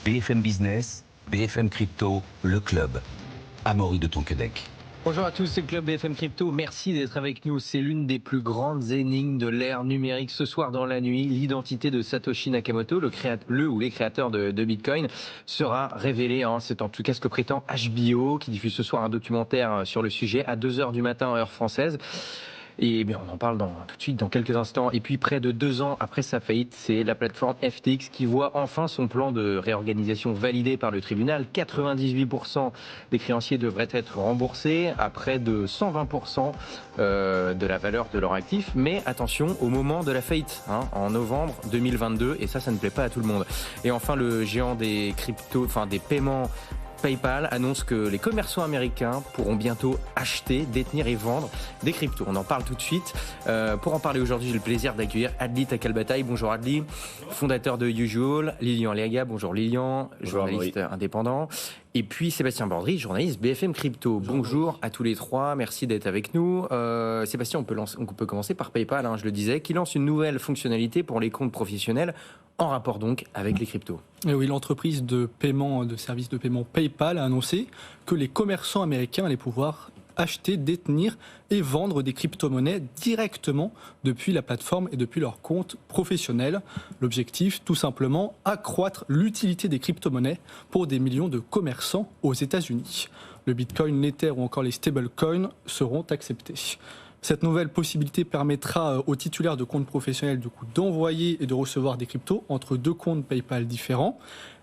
BFM Business, BFM Crypto, le club. Amaury de Tonquédec. Bonjour à tous, c'est le club BFM Crypto. Merci d'être avec nous. C'est l'une des plus grandes énigmes de l'ère numérique. Ce soir dans la nuit, l'identité de Satoshi Nakamoto, le ou les créateurs de Bitcoin, sera révélée. C'est en tout cas ce que prétend HBO, qui diffuse ce soir un documentaire sur le sujet à 2h du matin, heure française. Et bien, on en parle tout de suite dans quelques instants. Et puis près de 2 ans après sa faillite, c'est la plateforme FTX qui voit enfin son plan de réorganisation validé par le tribunal. 98% des créanciers devraient être remboursés à près de 120% de la valeur de leur actif. Mais attention au moment de la faillite, en novembre 2022. Et ça ne plaît pas à tout le monde. Et enfin, le géant des des paiements PayPal annonce que les commerçants américains pourront bientôt acheter, détenir et vendre des cryptos. On en parle tout de suite. Pour en parler aujourd'hui, j'ai le plaisir d'accueillir Adli Takalbataï. Bonjour Adli, fondateur de Usual. Lilian Aliaga, bonjour Lilian, journaliste indépendant. Et puis Sébastien Bordry, journaliste BFM Crypto. Bonjour à tous les trois, merci d'être avec nous. Sébastien, on peut commencer par PayPal, je le disais, qui lance une nouvelle fonctionnalité pour les comptes professionnels en rapport donc avec les cryptos. Et oui, l'entreprise de services de paiement PayPal a annoncé que les commerçants américains allaient pouvoir acheter, détenir et vendre des crypto-monnaies directement depuis la plateforme et depuis leur compte professionnel. L'objectif, tout simplement, accroître l'utilité des crypto-monnaies pour des millions de commerçants aux États-Unis. Le Bitcoin, l'Ether ou encore les stablecoins seront acceptés. Cette nouvelle possibilité permettra aux titulaires de comptes professionnels d'envoyer et de recevoir des cryptos entre deux comptes PayPal différents.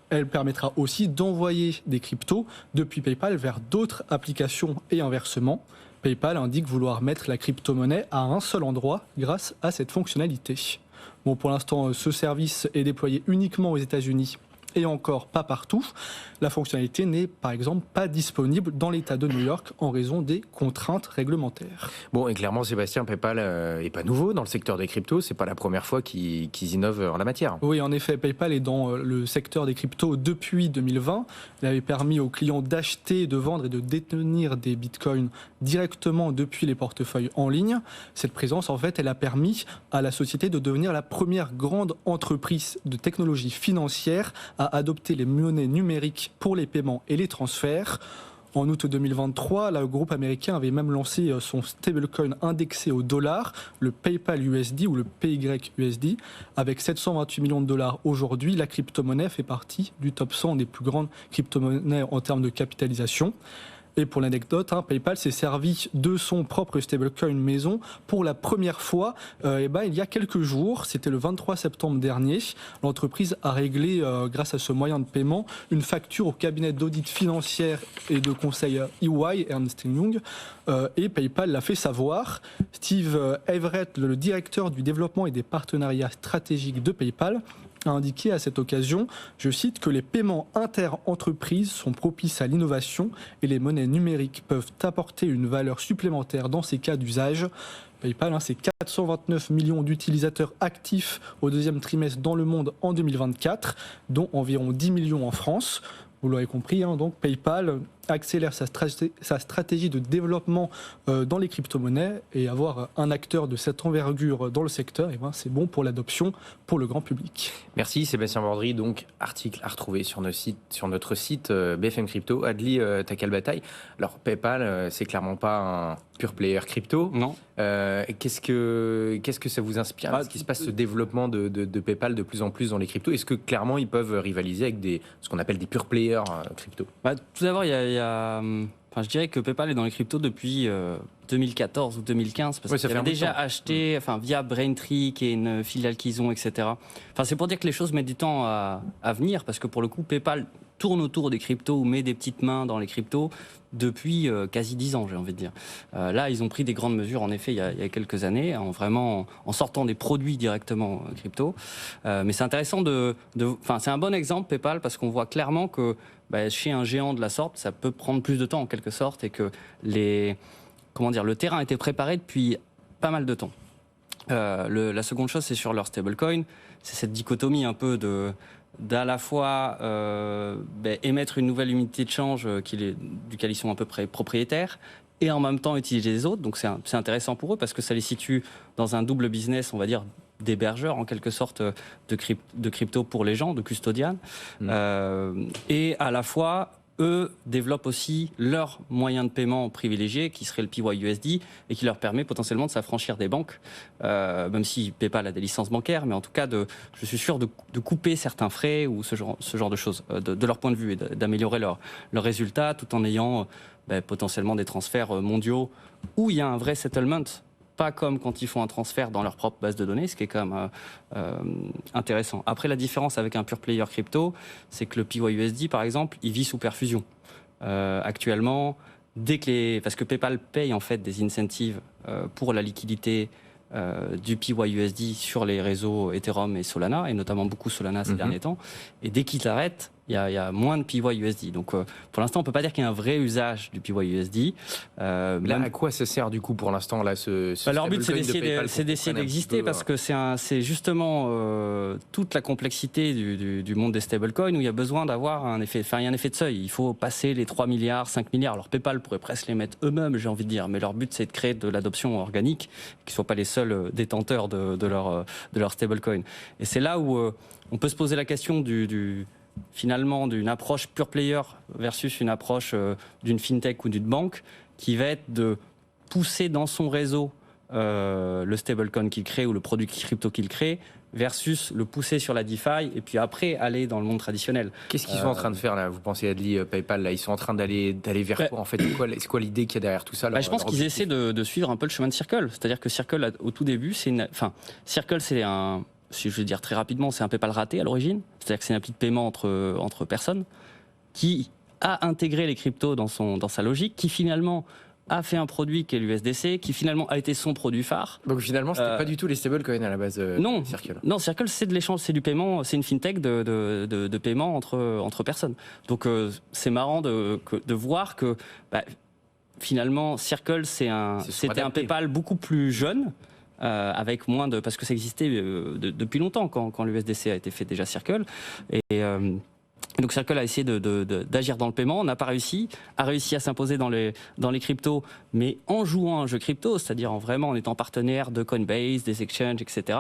Elle permettra aussi d'envoyer des cryptos depuis PayPal vers d'autres applications et inversement. PayPal indique vouloir mettre la crypto-monnaie à un seul endroit grâce à cette fonctionnalité. Bon, pour l'instant, ce service est déployé uniquement aux États-Unis et encore pas partout. La fonctionnalité n'est par exemple pas disponible dans l'État de New York en raison des contraintes réglementaires. Bon, et clairement, Sébastien, PayPal n'est pas nouveau dans le secteur des cryptos. C'est pas la première fois qu'ils innovent en la matière. Oui, en effet, PayPal est dans le secteur des cryptos depuis 2020. Il avait permis aux clients d'acheter, de vendre et de détenir des bitcoins directement depuis les portefeuilles en ligne. Cette présence, en fait, elle a permis à la société de devenir la première grande entreprise de technologie financière à adopter les monnaies numériques pour les paiements et les transferts. En août 2023, le groupe américain avait même lancé son stablecoin indexé au dollar, le PayPal USD ou le PYUSD. Avec 728 millions de dollars aujourd'hui, la crypto-monnaie fait partie du top 100 des plus grandes crypto-monnaies en termes de capitalisation. Et pour l'anecdote, PayPal s'est servi de son propre stablecoin maison pour la première fois il y a quelques jours. C'était le 23 septembre dernier. L'entreprise a réglé, grâce à ce moyen de paiement, une facture au cabinet d'audit financière et de conseil EY, Ernst & Young. Et PayPal l'a fait savoir. Steve Everett, le directeur du développement et des partenariats stratégiques de PayPal, a indiqué à cette occasion, je cite, que les paiements inter-entreprises sont propices à l'innovation et les monnaies numériques peuvent apporter une valeur supplémentaire dans ces cas d'usage. PayPal, c'est 429 millions d'utilisateurs actifs au deuxième trimestre dans le monde en 2024, dont environ 10 millions en France. Vous l'aurez compris, donc PayPal accélère sa stratégie de développement dans les crypto-monnaies, et avoir un acteur de cette envergure dans le secteur, c'est bon pour l'adoption pour le grand public. Merci Sébastien Bordry. Donc, article à retrouver sur notre site BFM Crypto. Adli Takalbataï. Alors, PayPal, c'est clairement pas un pure player crypto. Non. Qu'est-ce que ça vous inspire? Est-ce qu'il se passe ce développement de PayPal de plus en plus dans les cryptos? Est-ce que clairement ils peuvent rivaliser avec ce qu'on appelle des pure players crypto? Tout d'abord, je dirais que PayPal est dans les cryptos depuis 2014 ou 2015, parce qu'ils avaient déjà acheté, via Braintree, qui est une filiale qu'ils ont, etc. C'est pour dire que les choses mettent du temps à venir, parce que pour le coup, PayPal tourne autour des cryptos ou met des petites mains dans les cryptos depuis quasi 10 ans, j'ai envie de dire. Là, ils ont pris des grandes mesures, en effet, il y a quelques années, en sortant des produits directement crypto. Mais c'est intéressant c'est un bon exemple, PayPal, parce qu'on voit clairement que chez un géant de la sorte, ça peut prendre plus de temps, en quelque sorte, et que le terrain a été préparé depuis pas mal de temps. La seconde chose, c'est sur leur stablecoin. C'est cette dichotomie un peu d'à la fois émettre une nouvelle unité de change duquel ils sont à peu près propriétaires, et en même temps utiliser les autres. Donc c'est intéressant pour eux, parce que ça les situe dans un double business, on va dire, d'hébergeur en quelque sorte de crypto pour les gens, de custodian. Et à la fois, eux développent aussi leur moyen de paiement privilégié, qui serait le PYUSD, et qui leur permet potentiellement de s'affranchir des banques, même si PayPal a des licences bancaires, mais en tout cas, je suis sûr de couper certains frais ou ce genre de choses, de leur point de vue, et d'améliorer leurs résultats, tout en ayant potentiellement des transferts mondiaux où il y a un vrai settlement. Pas comme quand ils font un transfert dans leur propre base de données, ce qui est quand même intéressant. Après, la différence avec un pure player crypto, c'est que le PYUSD, par exemple, il vit sous perfusion. Actuellement, parce que PayPal paye en fait des incentives pour la liquidité du PYUSD sur les réseaux Ethereum et Solana, et notamment beaucoup Solana ces derniers temps. Et dès qu'ils arrêtent, il y a moins de PYUSD. Donc pour l'instant, on ne peut pas dire qu'il y a un vrai usage du PYUSD. Là, à quoi ça sert du coup pour l'instant là, leur but, c'est d'essayer d'exister parce que c'est justement toute la complexité du monde des stablecoins où il y a besoin d'avoir un effet de seuil. Il faut passer les 3 milliards, 5 milliards. Alors PayPal pourrait presque les mettre eux-mêmes, j'ai envie de dire, mais leur but, c'est de créer de l'adoption organique, qu'ils ne soient pas les seuls détenteurs de leur stablecoin. Et c'est là où on peut se poser la question finalement d'une approche pure player versus une approche d'une fintech ou d'une banque qui va être de pousser dans son réseau le stablecoin qu'il crée ou le produit crypto qu'il crée versus le pousser sur la DeFi et puis après aller dans le monde traditionnel. Qu'est-ce qu'ils sont en train de faire là? Vous pensez Adli, PayPal là, ils sont en train d'aller vers quoi en fait? C'est quoi l'idée qu'il y a derrière tout ça? Je pense qu'ils essaient de suivre un peu le chemin de Circle. C'est-à-dire que Circle au tout début, Circle c'est si je veux dire très rapidement, c'est un PayPal raté à l'origine. C'est-à-dire que c'est une appli de paiement entre personnes qui a intégré les cryptos dans sa logique, qui finalement a fait un produit qui est l'USDC, qui finalement a été son produit phare. Donc finalement, c'était pas du tout les stablecoins à la base. Non, Circle. Non, Circle c'est de l'échange, c'est du paiement, c'est une fintech de paiement entre personnes. Donc c'est marrant de voir que finalement Circle c'était un PayPal beaucoup plus jeune. Avec moins parce que ça existait depuis longtemps quand l'USDC a été fait déjà Circle et donc Circle a essayé d'agir dans le paiement, n'a pas réussi, a réussi à s'imposer dans les cryptos, mais en jouant un jeu crypto, c'est-à-dire en étant partenaire de Coinbase, des exchanges, etc.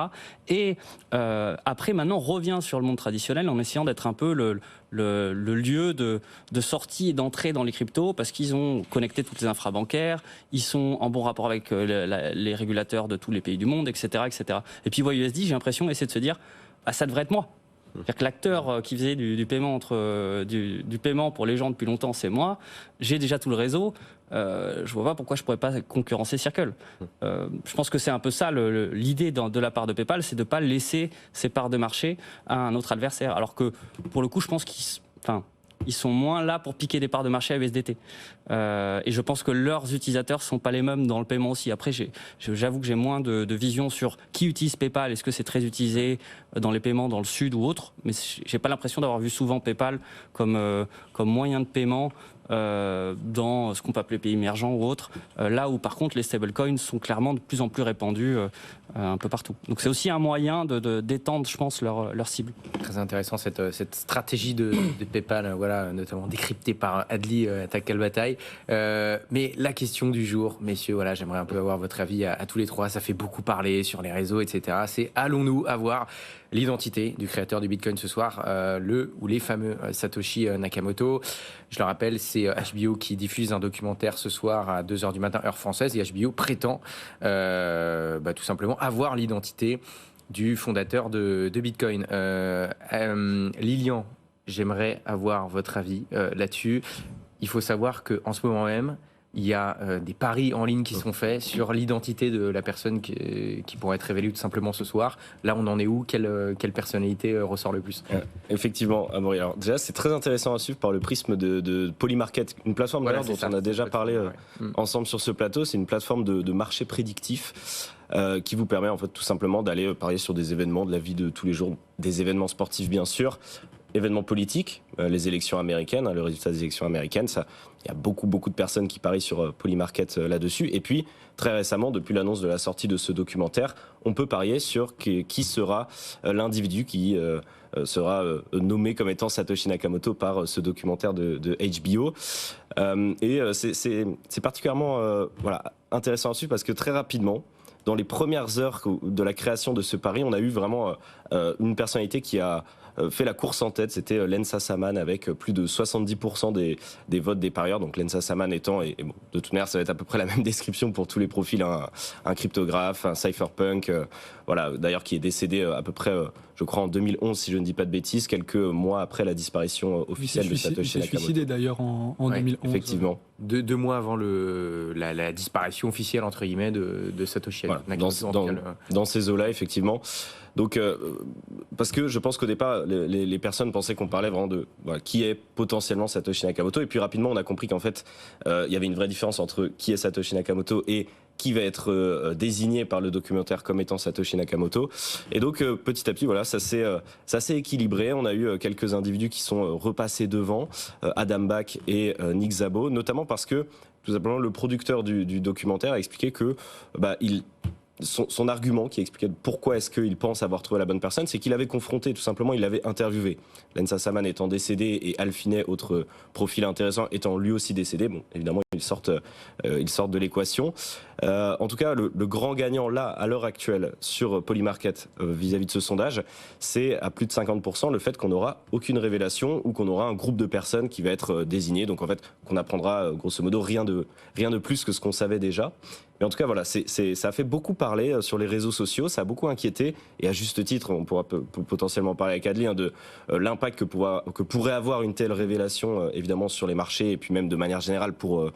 Et après maintenant revient sur le monde traditionnel en essayant d'être un peu le lieu de sortie et d'entrée dans les cryptos parce qu'ils ont connecté toutes les infra bancaires, ils sont en bon rapport avec les régulateurs de tous les pays du monde, etc., etc. Et puis USD, j'ai l'impression essayer de se dire, ça devrait être moi. C'est-à-dire que l'acteur qui faisait du paiement du paiement pour les gens depuis longtemps, c'est moi. J'ai déjà tout le réseau. Je vois pas pourquoi je pourrais pas concurrencer Circle. Je pense que c'est un peu ça l'idée de la part de PayPal, c'est de pas laisser ses parts de marché à un autre adversaire. Alors que pour le coup, je pense ils sont moins là pour piquer des parts de marché à USDT. Et je pense que leurs utilisateurs sont pas les mêmes dans le paiement aussi. Après, j'avoue que j'ai moins de vision sur qui utilise PayPal. Est-ce que c'est très utilisé dans les paiements dans le sud ou autre? Mais j'ai pas l'impression d'avoir vu souvent PayPal comme moyen de paiement dans ce qu'on peut appeler pays émergents ou autres. Là où par contre les stablecoins sont clairement de plus en plus répandus un peu partout. Donc c'est aussi un moyen d'étendre, je pense, leur cible. Très intéressant cette stratégie de PayPal, voilà, notamment décryptée par Adli Takalbataï. Mais la question du jour, messieurs, voilà, j'aimerais un peu avoir votre avis à tous les trois. Ça fait beaucoup parler sur les réseaux, etc. C'est allons-nous avoir l'identité du créateur du Bitcoin ce soir, le ou les fameux Satoshi Nakamoto. Je le rappelle, c'est HBO qui diffuse un documentaire ce soir à 2h du matin, heure française, et HBO prétend tout simplement avoir l'identité du fondateur de Bitcoin. Lilian, j'aimerais avoir votre avis là-dessus. Il faut savoir qu'en ce moment même, il y a des paris en ligne qui sont faits sur l'identité de la personne qui pourrait être révélée tout simplement ce soir. Là, on en est où? Quelle personnalité ressort le plus? Effectivement, Amaury. Alors déjà, c'est très intéressant à suivre par le prisme de Polymarket, une plateforme dont on a déjà parlé ensemble sur ce plateau. C'est une plateforme de marché prédictif qui vous permet en fait tout simplement d'aller parier sur des événements de la vie de tous les jours, des événements sportifs bien sûr, événements politiques, les élections américaines, le résultat des élections américaines, il y a beaucoup de personnes qui parient sur Polymarket là-dessus. Et puis, très récemment, depuis l'annonce de la sortie de ce documentaire, on peut parier sur qui sera l'individu qui sera nommé comme étant Satoshi Nakamoto par ce documentaire de HBO. Et c'est particulièrement intéressant à suivre parce que très rapidement, dans les premières heures de la création de ce pari, on a eu vraiment une personnalité qui a fait la course en tête, c'était Lensa Saman avec plus de 70% des votes des parieurs. Donc Lensa Saman étant, et bon, de toute manière ça va être à peu près la même description pour tous les profils, un cryptographe, un cypherpunk, voilà, d'ailleurs qui est décédé à peu près, je crois en 2011 si je ne dis pas de bêtises, quelques mois après la disparition officielle de Satoshi Nakamoto. Il s'est suicidé d'ailleurs en 2011. Effectivement. 2 mois avant la disparition officielle entre guillemets de Satoshi Nakamoto. Dans ces eaux-là, effectivement. Donc, parce que je pense qu'au départ, les personnes pensaient qu'on parlait vraiment de qui est potentiellement Satoshi Nakamoto. Et puis rapidement, on a compris qu'en fait, il y avait une vraie différence entre qui est Satoshi Nakamoto et qui va être désigné par le documentaire comme étant Satoshi Nakamoto. Et donc, petit à petit, voilà, ça s'est équilibré. On a eu quelques individus qui sont repassés devant, Adam Back et Nick Szabo, notamment parce que, tout simplement, le producteur du documentaire a expliqué que son argument qui expliquait pourquoi est-ce qu'il pense avoir trouvé la bonne personne, c'est qu'il avait confronté, tout simplement, il l'avait interviewé. Lensa Saman étant décédé et Hal Finney, autre profil intéressant, étant lui aussi décédé. Bon, évidemment, ils sortent de l'équation. En tout cas, le grand gagnant là, à l'heure actuelle, sur Polymarket vis-à-vis de ce sondage, c'est à plus de 50% le fait qu'on n'aura aucune révélation ou qu'on aura un groupe de personnes qui va être désigné. Donc en fait, qu'on apprendra grosso modo rien de plus que ce qu'on savait déjà. Mais en tout cas, voilà, ça a fait beaucoup parler sur les réseaux sociaux, ça a beaucoup inquiété, et à juste titre, on pourra potentiellement parler avec Adli de l'impact que pourrait avoir une telle révélation, évidemment, sur les marchés, et puis même de manière générale pour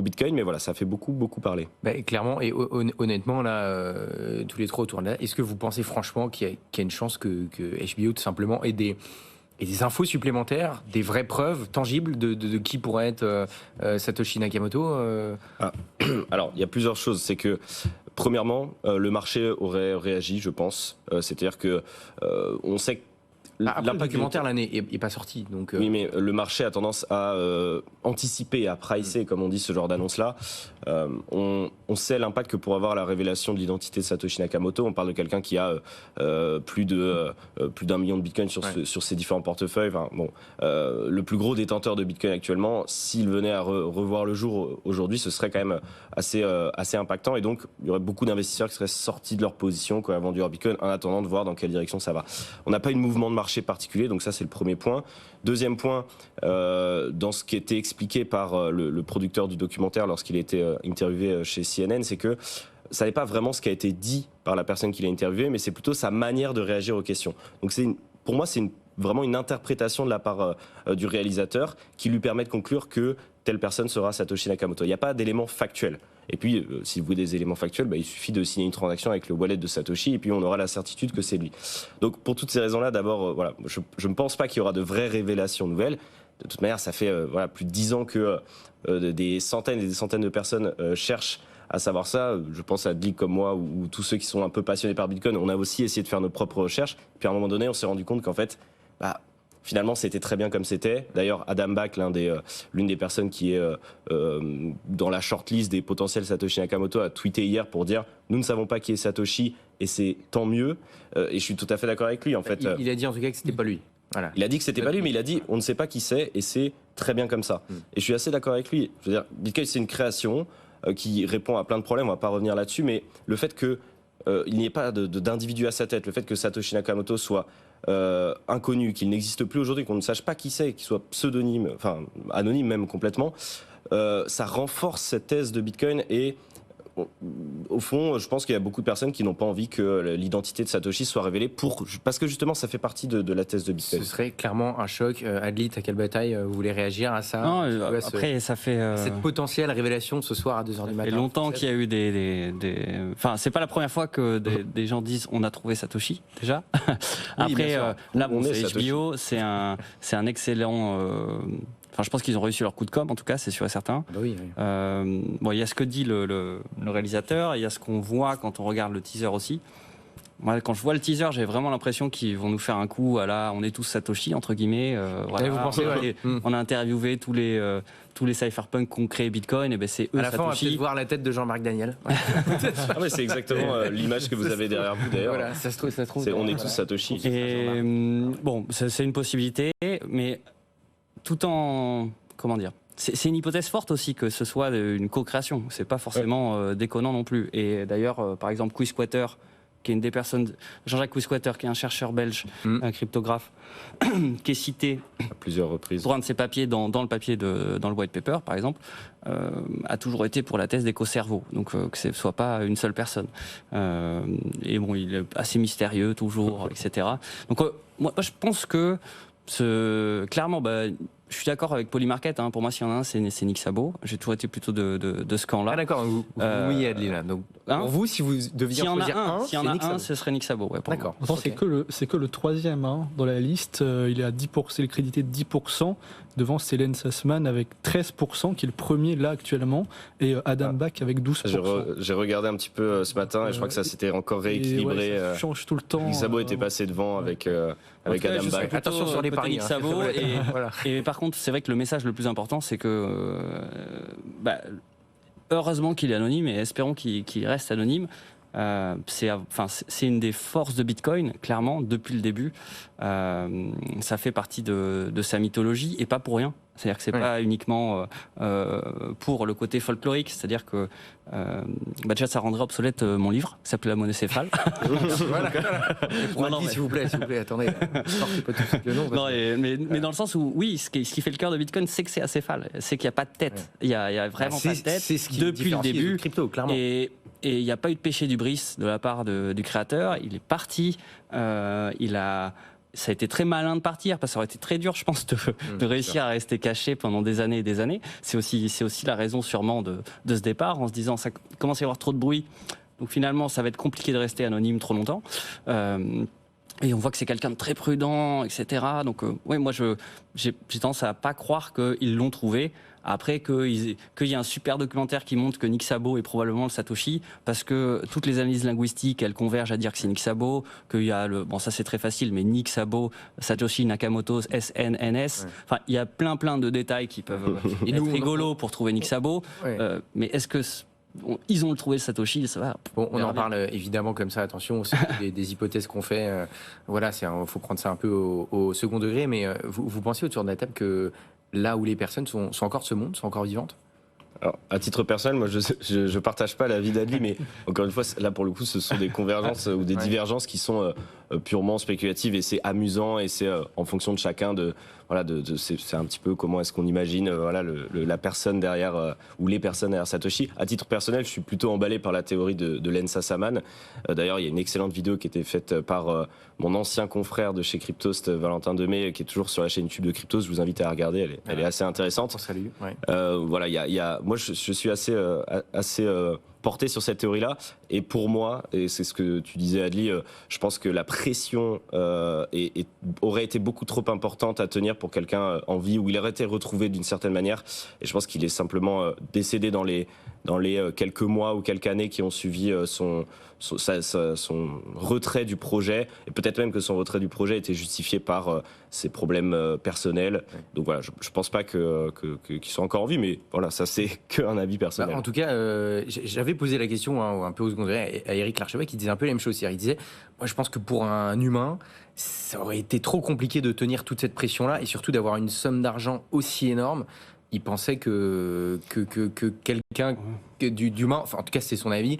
Bitcoin, mais voilà, ça fait beaucoup parler. Clairement, et honnêtement, là, tous les trois autour de là, est-ce que vous pensez franchement qu'il y a une chance que HBO, tout simplement, ait des infos supplémentaires, des vraies preuves tangibles de qui pourrait être Satoshi Nakamoto Alors, il y a plusieurs choses. C'est que, premièrement, le marché aurait réagi, je pense. C'est-à-dire que on sait que le documentaire là n'est pas sorti, donc oui, mais le marché a tendance à anticiper, à pricer, comme on dit, ce genre d'annonce-là. On sait l'impact que pourrait avoir la révélation de l'identité de Satoshi Nakamoto. On parle de quelqu'un qui a plus d'1 million de bitcoins sur ses différents portefeuilles. Enfin, bon, le plus gros détenteur de bitcoin actuellement, s'il venait à revoir le jour aujourd'hui, ce serait quand même assez impactant. Et donc, il y aurait beaucoup d'investisseurs qui seraient sortis de leur position quand ils ont vendu leur bitcoin en attendant de voir dans quelle direction ça va. On n'a pas eu de mouvement de marché particulier, donc ça c'est le premier point. Deuxième point, dans ce qui était expliqué par le producteur du documentaire lorsqu'il a été interviewé chez CNN, c'est que ça n'est pas vraiment ce qui a été dit par la personne qui l'a interviewé, mais c'est plutôt sa manière de réagir aux questions. Donc pour moi, c'est vraiment une interprétation de la part du réalisateur qui lui permet de conclure que telle personne sera Satoshi Nakamoto. Il n'y a pas d'éléments factuels. Et puis, si vous voulez des éléments factuels, il suffit de signer une transaction avec le wallet de Satoshi et puis on aura la certitude que c'est lui. Donc, pour toutes ces raisons-là, d'abord, voilà, je ne pense pas qu'il y aura de vraies révélations nouvelles. De toute manière, ça fait plus de 10 ans que des centaines et des centaines de personnes cherchent à savoir ça. Je pense à Dick comme moi ou tous ceux qui sont un peu passionnés par Bitcoin. On a aussi essayé de faire nos propres recherches. Puis à un moment donné, on s'est rendu compte qu'en fait, finalement, c'était très bien comme c'était. D'ailleurs, Adam Back, l'une des personnes qui est dans la shortlist des potentiels Satoshi Nakamoto, a tweeté hier pour dire « Nous ne savons pas qui est Satoshi et c'est tant mieux ». Et je suis tout à fait d'accord avec lui. En fait, il a dit en tout cas que c'était pas lui. Voilà. Il a dit que c'était pas lui, mais il a dit « On ne sait pas qui c'est et c'est très bien comme ça ». Et je suis assez d'accord avec lui. Je veux dire, Bitcoin, c'est une création qui répond à plein de problèmes. On va pas revenir là-dessus, mais le fait que il n'y ait pas d'individu à sa tête, le fait que Satoshi Nakamoto soit inconnu, qu'il n'existe plus aujourd'hui, qu'on ne sache pas qui c'est, qu'il soit pseudonyme, enfin anonyme même complètement, ça renforce cette thèse de Bitcoin et au fond, je pense qu'il y a beaucoup de personnes qui n'ont pas envie que l'identité de Satoshi soit révélée parce que justement ça fait partie de la thèse de Bitcoin. Ce serait clairement un choc. Adli, à quelle bataille vous voulez réagir à ça? Non, après ça fait... Cette potentielle révélation ce soir à 2h du matin. Il y a longtemps qu'il y a eu Enfin, c'est pas la première fois que des gens disent on a trouvé Satoshi, déjà. Après, là, bon, c'est HBO, c'est un excellent... Enfin, je pense qu'ils ont réussi leur coup de com', en tout cas, c'est sûr et certain. Oui. Bon, il y a ce que dit le réalisateur, il y a ce qu'on voit quand on regarde le teaser aussi. Moi, quand je vois le teaser, j'ai vraiment l'impression qu'ils vont nous faire un coup à la « on est tous Satoshi » entre guillemets. Voilà. Vous pensez, on a interviewé tous les cypherpunks qui ont créé Bitcoin, et ben c'est eux à la Satoshi. fin, on va peut-être voir la tête de Jean-Marc Daniel. Mais c'est exactement l'image que vous avez derrière vous d'ailleurs. Voilà, ça se trouve. On est tous Satoshi. Et bon, c'est une possibilité, mais tout en... Comment dire ? c'est une hypothèse forte aussi que ce soit une co-création. C'est pas forcément déconnant non plus. Et d'ailleurs, par exemple, Quizquater, qui est une des personnes, Jean-Jacques Quizquater, qui est un chercheur belge, un cryptographe, qui est cité à plusieurs reprises pour un de ses papiers dans le papier dans le white paper, par exemple, a toujours été pour la thèse d'éco-cerveau, donc que ce soit pas une seule personne. Et bon, il est assez mystérieux toujours, etc. Donc moi, je pense que clairement, je suis d'accord avec Polymarket. Pour moi, s'il y en a un, c'est Nick Szabo. J'ai toujours été plutôt de ce camp-là. Ah d'accord, vous y êtes là. Donc, pour vous, si vous deviez en choisir un, s'il y en a un, ce serait Nick Szabo. Ouais, d'accord. C'est que le troisième dans la liste. Il est à 10%, il est crédité de 10%. Devant, c'est Len Sussman avec 13%, qui est le premier là actuellement, et Adam Back avec 12%. J'ai regardé un petit peu ce matin, et je crois que ça s'était encore rééquilibré. Ça change tout le temps. Nick Szabo était passé devant avec Adam Back. Attention sur les paris. Nick Szabo, et par contre, c'est vrai que le message le plus important, c'est que heureusement qu'il est anonyme, et espérons qu'il reste anonyme. C'est une des forces de Bitcoin, clairement, depuis le début. Ça fait partie de sa mythologie, et pas pour rien. C'est-à-dire que c'est pas uniquement pour le côté folklorique. C'est-à-dire que déjà, ça rendrait obsolète mon livre, qui s'appelle La monnaie céphale. Voilà. S'il vous plaît, attendez. Sortez pas tout de suite le nom. Non, mais dans le sens où, oui, ce qui fait le cœur de Bitcoin, c'est que c'est acéphale. C'est qu'il n'y a pas de tête. Il y a vraiment pas de tête c'est ce qui depuis le début. Crypto, clairement. Et il n'y a pas eu de péché d'hubris de la part du créateur. Il est parti. Ça a été très malin de partir, parce que ça aurait été très dur, je pense, de réussir à rester caché pendant des années et des années. C'est aussi la raison sûrement de ce départ, en se disant ça commence à y avoir trop de bruit. Donc finalement, ça va être compliqué de rester anonyme trop longtemps. Et on voit que c'est quelqu'un de très prudent, etc. Donc ouais, moi j'ai tendance à pas croire qu'ils l'ont trouvé. Après qu'il y a un super documentaire qui montre que Nick Szabo est probablement le Satoshi, parce que toutes les analyses linguistiques, elles convergent à dire que c'est Nick Szabo, qu'il y a ça c'est très facile, mais Nick Szabo, Satoshi Nakamoto, SNNS, enfin il y a plein de détails qui peuvent être rigolos pour trouver Nick Szabo, mais est-ce que ils ont trouvé le Satoshi, ça va. Bon, on en parle évidemment comme ça, attention, c'est des hypothèses qu'on fait, faut prendre ça un peu au second degré, mais vous pensez autour de la table que là où les personnes sont encore de ce monde, sont encore vivantes? Alors, à titre personnel, moi, je partage pas l'avis d'Adli, mais encore une fois, là, pour le coup, ce sont des convergences ou des divergences qui sont purement spéculatives, et c'est amusant, et c'est en fonction de chacun c'est un petit peu comment est-ce qu'on imagine la personne derrière ou les personnes derrière Satoshi. À titre personnel, je suis plutôt emballé par la théorie de Len Sussman. D'ailleurs, il y a une excellente vidéo qui a été faite par mon ancien confrère de chez Cryptost, Valentin Demey, qui est toujours sur la chaîne YouTube de Cryptost. Je vous invite à regarder, elle est assez intéressante. Salut. Ouais. Moi, je suis assez porté sur cette théorie-là, et pour moi, et c'est ce que tu disais Adli, je pense que la pression aurait été beaucoup trop importante à tenir pour quelqu'un en vie, où il aurait été retrouvé d'une certaine manière, et je pense qu'il est simplement décédé dans les quelques mois ou quelques années qui ont suivi son retrait du projet, et peut-être même que son retrait du projet était justifié par ses problèmes personnels. Donc voilà, je pense pas qu'il soit encore en vie, mais voilà, ça c'est qu'un avis personnel. En tout cas, j'avais posé la question un peu au second degré à Eric Larchevêque, qui disait un peu la même chose. Il disait, moi je pense que pour un humain, ça aurait été trop compliqué de tenir toute cette pression-là, et surtout d'avoir une somme d'argent aussi énorme. Il pensait que quelqu'un d'humain, enfin en tout cas c'est son avis,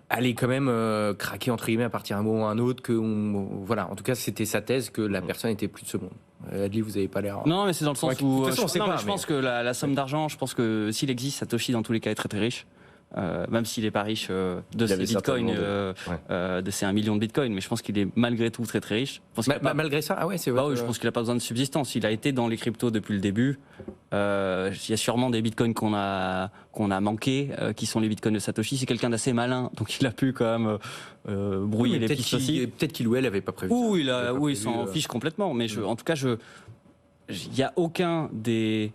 allait quand même craquer entre guillemets à partir d'un moment ou un autre, en tout cas c'était sa thèse, que la personne était plus de ce monde. Adli, vous avez pas l'air. Non, mais c'est dans le sens où je pense que la somme d'argent, je pense que s'il existe, Satoshi dans tous les cas est très très riche. Même s'il n'est pas riche de ses bitcoins, de ses 1 million de bitcoins, mais je pense qu'il est malgré tout très très riche. Malgré ça, c'est vrai. Oui, je pense qu'il n'a pas besoin de subsistance. Il a été dans les cryptos depuis le début. Il y a sûrement des bitcoins qu'on a manqué, qui sont les bitcoins de Satoshi. C'est quelqu'un d'assez malin, donc il a pu quand même brouiller les pistes aussi. Peut-être qu'il ou elle n'avait pas prévu. Il s'en fiche complètement. Mais en tout cas, il n'y a aucun des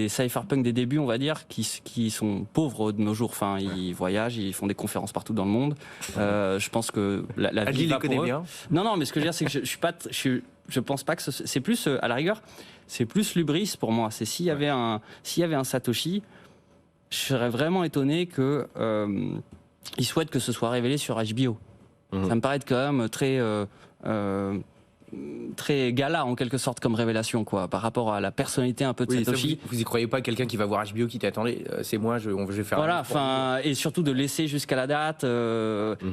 cypherpunks des débuts, on va dire, qui sont pauvres de nos jours. Enfin, ils voyagent, ils font des conférences partout dans le monde. Je pense que la vie va pour eux. Bien. Non, mais ce que je veux dire, c'est que je pense pas que c'est plus, à la rigueur, c'est plus l'hubris pour moi. C'est s'il y avait un Satoshi, je serais vraiment étonné que il souhaite que ce soit révélé sur HBO. Ça me paraît être quand même très très gala en quelque sorte comme révélation, quoi, par rapport à la personnalité un peu de Satoshi. Vous y croyez pas, quelqu'un qui va voir HBO qui t'attendait, c'est moi, je vais faire. Voilà, enfin, et surtout de laisser jusqu'à la date.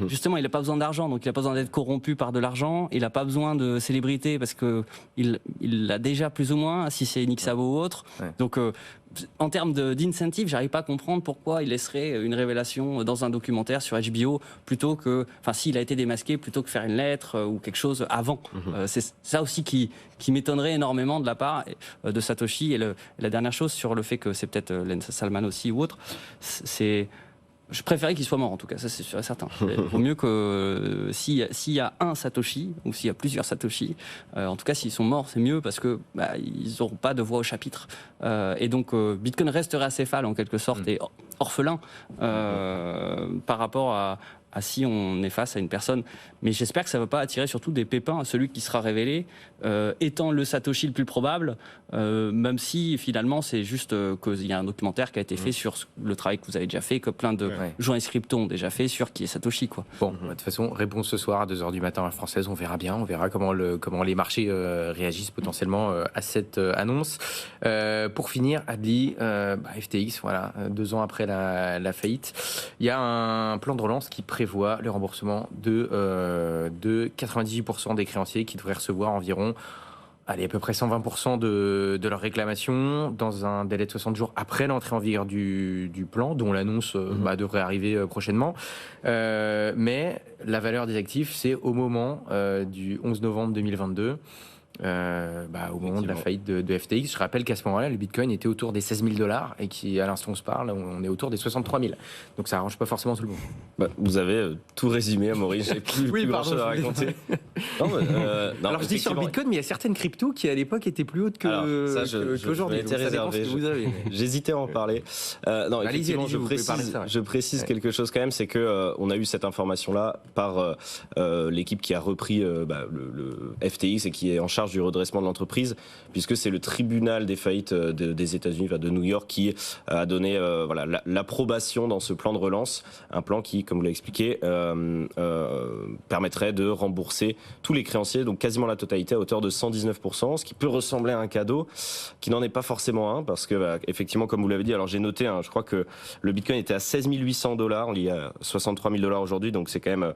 Justement, il n'a pas besoin d'argent, donc il n'a pas besoin d'être corrompu par de l'argent. Il n'a pas besoin de célébrité parce que il l'a déjà plus ou moins, si c'est Nixabo ou autre. Ouais. Donc en termes d'incentive, j'arrive pas à comprendre pourquoi il laisserait une révélation dans un documentaire sur HBO plutôt que, enfin, s'il a été démasqué, plutôt que faire une lettre ou quelque chose avant. C'est ça aussi qui m'étonnerait énormément de la part de Satoshi. Et la dernière chose sur le fait que c'est peut-être Len Salman aussi ou autre, c'est je préférais qu'il soit mort en tout cas, ça c'est sûr et certain. Il vaut mieux que s'il y a un Satoshi ou s'il y a plusieurs Satoshi, en tout cas s'ils sont morts c'est mieux parce que ils n'auront pas de voix au chapitre. Et donc Bitcoin resterait acéphale en quelque sorte et orphelin par rapport à si on est face à une personne. Mais j'espère que ça ne va pas attirer surtout des pépins à celui qui sera révélé, étant le Satoshi le plus probable, même si finalement c'est juste qu'il y a un documentaire qui a été fait sur le travail que vous avez déjà fait, que plein de journalistes crypto ont déjà fait sur qui est Satoshi, quoi. Bon, de toute façon, réponse ce soir à 2h du matin à la française, on verra bien, on verra comment les marchés réagissent potentiellement à cette annonce. Pour finir, Adli, FTX, voilà, 2 ans après la faillite, il y a un plan de relance qui prévoit le remboursement de 98% des créanciers qui devraient recevoir environ à peu près 120% de leur réclamation dans un délai de 60 jours après l'entrée en vigueur du plan, dont l'annonce devrait arriver prochainement. Mais la valeur des actifs, c'est au moment du 11 novembre 2022. Au moment de la faillite de FTX. Je rappelle qu'à ce moment-là, le Bitcoin était autour des 16 000 $ et qu'à l'instant où on se parle, on est autour des 63 000. Donc ça arrange pas forcément tout le monde. Vous avez tout résumé, Amaury. J'ai plus grand-chose à raconter. Non, alors je dis sur le Bitcoin, mais il y a certaines cryptos qui à l'époque étaient plus hautes qu'aujourd'hui. J'hésitais à en parler. Non, effectivement, je précise quelque chose quand même, c'est que on a eu cette information-là par l'équipe qui a repris le FTX et qui est en charge du redressement de l'entreprise, puisque c'est le tribunal des faillites des États-Unis, de New York, qui a donné l'approbation dans ce plan de relance, un plan qui, comme vous l'avez expliqué, permettrait de rembourser tous les créanciers, donc quasiment la totalité, à hauteur de 119%, ce qui peut ressembler à un cadeau, qui n'en est pas forcément un, parce que effectivement, comme vous l'avez dit, alors j'ai noté, je crois que le Bitcoin était à 16 800 $, il y a 63 000 $ aujourd'hui, donc c'est quand même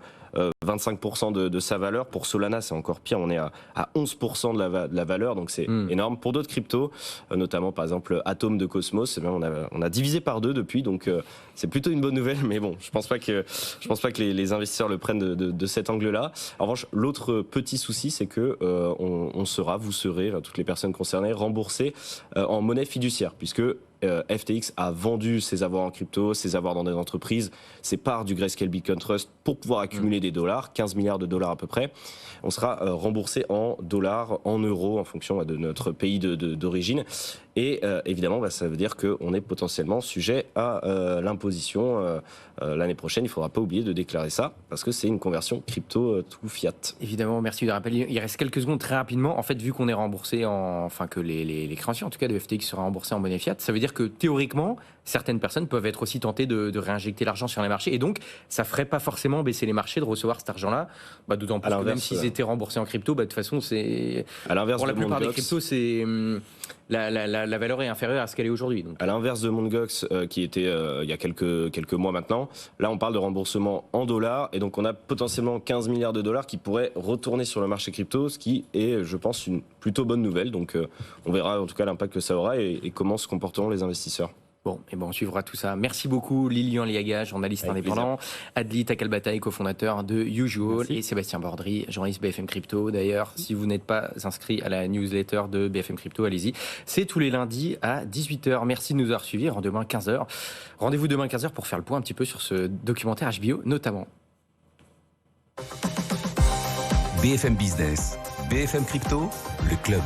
25% de sa valeur. Pour Solana, c'est encore pire, on est à 11% de la valeur, donc c'est énorme. Pour d'autres cryptos, notamment par exemple Atom de Cosmos, on a divisé par 2 depuis, donc c'est plutôt une bonne nouvelle, mais bon, je pense pas que les investisseurs le prennent de cet angle-là. En revanche, l'autre petit souci, c'est que vous serez, toutes les personnes concernées, remboursées en monnaie fiduciaire, puisque FTX a vendu ses avoirs en crypto, ses avoirs dans des entreprises, ses parts du Grayscale Bitcoin Trust pour pouvoir accumuler des dollars, 15 milliards de dollars à peu près. On sera remboursé en dollars, en euros, en fonction de notre pays d'origine. Et évidemment, ça veut dire qu'on est potentiellement sujet à l'imposition. L'année prochaine, il ne faudra pas oublier de déclarer ça, parce que c'est une conversion crypto tout fiat. Évidemment, merci de rappeler. Il reste quelques secondes très rapidement. En fait, vu qu'on est remboursé que les créanciers, en tout cas de FTX, sera remboursés en monnaie fiat, ça veut dire que théoriquement, certaines personnes peuvent être aussi tentées de réinjecter l'argent sur les marchés. Et donc, ça ne ferait pas forcément baisser les marchés de recevoir cet argent-là. D'autant plus que même s'ils étaient remboursés en crypto, de toute façon, c'est... À l'inverse pour la plupart des Gox, cryptos, c'est... La valeur est inférieure à ce qu'elle est aujourd'hui. Donc. À l'inverse de Mt. Gox, qui était il y a quelques mois maintenant, là on parle de remboursement en dollars, et donc on a potentiellement 15 milliards de dollars qui pourraient retourner sur le marché crypto, ce qui est, je pense, une plutôt bonne nouvelle. Donc on verra en tout cas l'impact que ça aura et comment se comporteront les investisseurs. Bon, on suivra tout ça. Merci beaucoup Lilian Liaga, journaliste indépendant, Adli Takalbatay, cofondateur de Usual, et Sébastien Bordry, journaliste BFM Crypto. D'ailleurs, si vous n'êtes pas inscrit à la newsletter de BFM Crypto, allez-y. C'est tous les lundis à 18h. Merci de nous avoir suivis. Rendez-vous demain 15h. Rendez-vous demain 15h pour faire le point un petit peu sur ce documentaire HBO, notamment. BFM Business, BFM Crypto, le club.